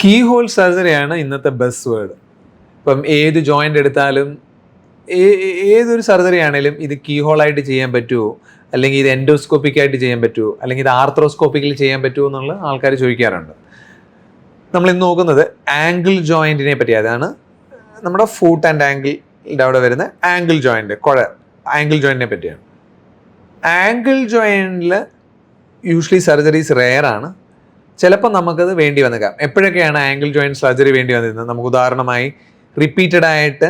Key hole സർജറിയാണ് ഇന്നത്തെ best word. ഇപ്പം ഏത് ജോയിൻ്റ് എടുത്താലും ഏതൊരു സർജറി ആണെങ്കിലും ഇത് കീ ഹോളായിട്ട് ചെയ്യാൻ പറ്റുമോ, അല്ലെങ്കിൽ ഇത് എൻഡോസ്കോപ്പിക്കായിട്ട് ചെയ്യാൻ പറ്റുമോ, അല്ലെങ്കിൽ ഇത് ആർത്രോസ്കോപ്പിക്കൽ ചെയ്യാൻ പറ്റുമോ എന്നുള്ള ആൾക്കാർ ചോദിക്കാറുണ്ട്. നമ്മൾ ഇന്ന് നോക്കുന്നത് ആംഗിൾ ജോയിൻറ്റിനെ പറ്റി. അതാണ് നമ്മുടെ ഫൂട്ട് ആൻഡ് ആംഗിളിൻ്റെ അവിടെ വരുന്ന ആംഗിൾ ജോയിൻറ്റ്, ആംഗിൾ ജോയിൻറ്റിനെ പറ്റിയാണ്. ആംഗിൾ ജോയിൻറ്റിൽ യൂഷ്വലി സർജറീസ് റെയറാണ്. ചിലപ്പോൾ നമുക്കത് വേണ്ടി വന്നേക്കാം. എപ്പോഴൊക്കെയാണ് ആംഗിൾ ജോയിൻറ്റ് സർജറി വേണ്ടി വന്നിരുന്നത്? നമുക്ക് ഉദാഹരണമായി റിപ്പീറ്റഡ് ആയിട്ട്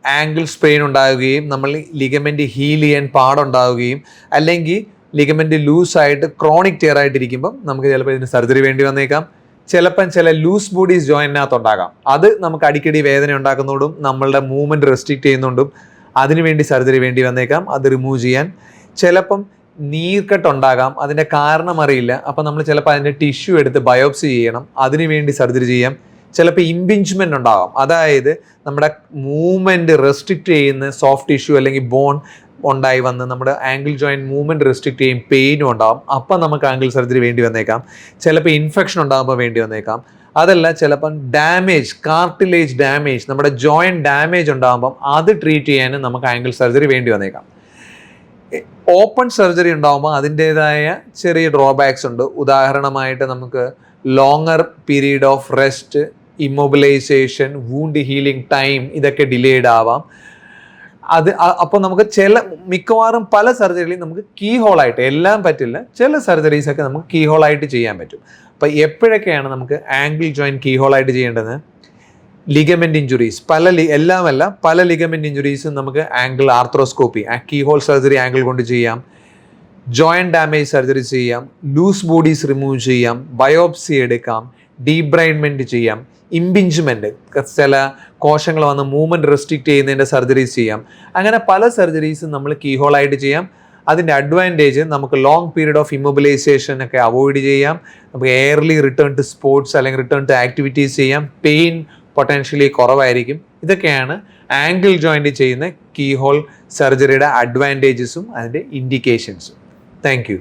ആംഗിൾ സ്ട്രെയിൻ ഉണ്ടാവുകയും നമ്മൾ ലിഗമെൻറ്റ് ഹീൽ ചെയ്യാൻ പാടുണ്ടാവുകയും അല്ലെങ്കിൽ ലിഗമെൻറ്റ് ലൂസായിട്ട് ക്രോണിക് ടിയർ ആയിട്ടിരിക്കുമ്പം നമുക്ക് ചിലപ്പോൾ ഇതിന് സർജറി വേണ്ടി വന്നേക്കാം. ചിലപ്പം ചില ലൂസ് ബോഡീസ് ജോയിൻറ്റിനകത്ത് ഉണ്ടാകാം. അത് നമുക്ക് അടിക്കടി വേദന ഉണ്ടാക്കുന്നതുകൊണ്ടും നമ്മളുടെ മൂവ്മെൻറ്റ് റെസ്ട്രിക്റ്റ് ചെയ്യുന്നതുകൊണ്ടും അതിനുവേണ്ടി സർജറി വേണ്ടി വന്നേക്കാം, അത് റിമൂവ് ചെയ്യാൻ. ചിലപ്പം നീർക്കെട്ടുണ്ടാകാം, അതിൻ്റെ കാരണം അറിയില്ല. അപ്പം നമ്മൾ ചിലപ്പോൾ അതിൻ്റെ ടിഷ്യൂ എടുത്ത് ബയോപ്സി ചെയ്യണം, അതിനുവേണ്ടി സർജറി ചെയ്യാം. ചിലപ്പോൾ ഇംപിഞ്ച്മെൻ്റ് ഉണ്ടാകാം, അതായത് നമ്മുടെ മൂവ്മെൻറ്റ് റെസ്ട്രിക്റ്റ് ചെയ്യുന്ന സോഫ്റ്റ് ടിഷ്യൂ അല്ലെങ്കിൽ ബോൺ ഉണ്ടായി വന്ന് നമ്മുടെ ആംഗിൾ ജോയിൻറ്റ് മൂവ്മെൻറ്റ് റെസ്ട്രിക്റ്റ് ചെയ്യും, പെയിനും ഉണ്ടാകും. അപ്പം നമുക്ക് ആംഗിൾ സർജറി വേണ്ടി വന്നേക്കാം. ചിലപ്പോൾ ഇൻഫെക്ഷൻ ഉണ്ടാകുമ്പോൾ വേണ്ടി വന്നേക്കാം. അതല്ല, ചിലപ്പം ഡാമേജ്, കാർട്ടിലേജ് ഡാമേജ്, നമ്മുടെ ജോയിൻറ്റ് ഡാമേജ് ഉണ്ടാകുമ്പം അത് ട്രീറ്റ് ചെയ്യാനും നമുക്ക് ആംഗിൾ സർജറി വേണ്ടി വന്നേക്കാം. ഓപ്പൺ സർജറി ഉണ്ടാകുമ്പോൾ അതിൻ്റേതായ ചെറിയ ഡ്രോബാക്സ് ഉണ്ട്. ഉദാഹരണമായിട്ട് നമുക്ക് longer period of rest, immobilisation, wound healing time, ഇതൊക്കെ ഡിലേഡ് ആവാം. അപ്പോൾ നമുക്ക് മിക്കവാറും പല സർജറികളും നമുക്ക് കീ ഹോളായിട്ട്, എല്ലാം പറ്റില്ല, ചില സർജറീസൊക്കെ നമുക്ക് കീ ഹോളായിട്ട് ചെയ്യാൻ പറ്റും. അപ്പോൾ എപ്പോഴൊക്കെയാണ് നമുക്ക് ആംഗിൾ ജോയിൻറ്റ് കീ ഹോളായിട്ട് ചെയ്യേണ്ടത്? ലിഗമെന്റ് ഇഞ്ചുറീസ്, പല ലിഗമെന്റ് ഇഞ്ചുറീസും നമുക്ക് ankle arthroscopy, key hole surgery ankle കൊണ്ട് ചെയ്യാം. ജോയിന്റ് ഡാമേജ് സർജറി ചെയ്യാം, ലൂസ് ബോഡീസ് റിമൂവ് ചെയ്യാം, ബയോപ്സി എടുക്കാം, ഡീബ്രൈൻമെന്റ് ചെയ്യാം, ഇംപിഞ്ച്മെന്റ്, ചില കോശങ്ങൾ വന്ന് മൂവ്മെന്റ് റെസ്ട്രിക്റ്റ് ചെയ്യുന്നതിൻ്റെ സർജറീസ് ചെയ്യാം. അങ്ങനെ പല സർജറീസും നമ്മൾ കീ ഹോളായിട്ട് ചെയ്യാം. അതിൻ്റെ അഡ്വാൻറ്റേജ് നമുക്ക് ലോങ് പീരീഡ് ഓഫ് ഇമ്മൊബിലൈസേഷൻ ഒക്കെ അവോയ്ഡ് ചെയ്യാം. നമുക്ക് എയർലി റിട്ടേൺ ടു സ്പോർട്സ് അല്ലെങ്കിൽ റിട്ടേൺ ടു ആക്ടിവിറ്റീസ് ചെയ്യാം. പെയിൻ പൊട്ടൻഷ്യലി കുറവായിരിക്കും. ഇതൊക്കെയാണ് ആംഗിൾ ജോയിൻറ്റ് ചെയ്യുന്ന കീ ഹോൾ സർജറിയുടെ അഡ്വാൻറ്റേജസും അതിൻ്റെ ഇൻഡിക്കേഷൻസും. Thank you.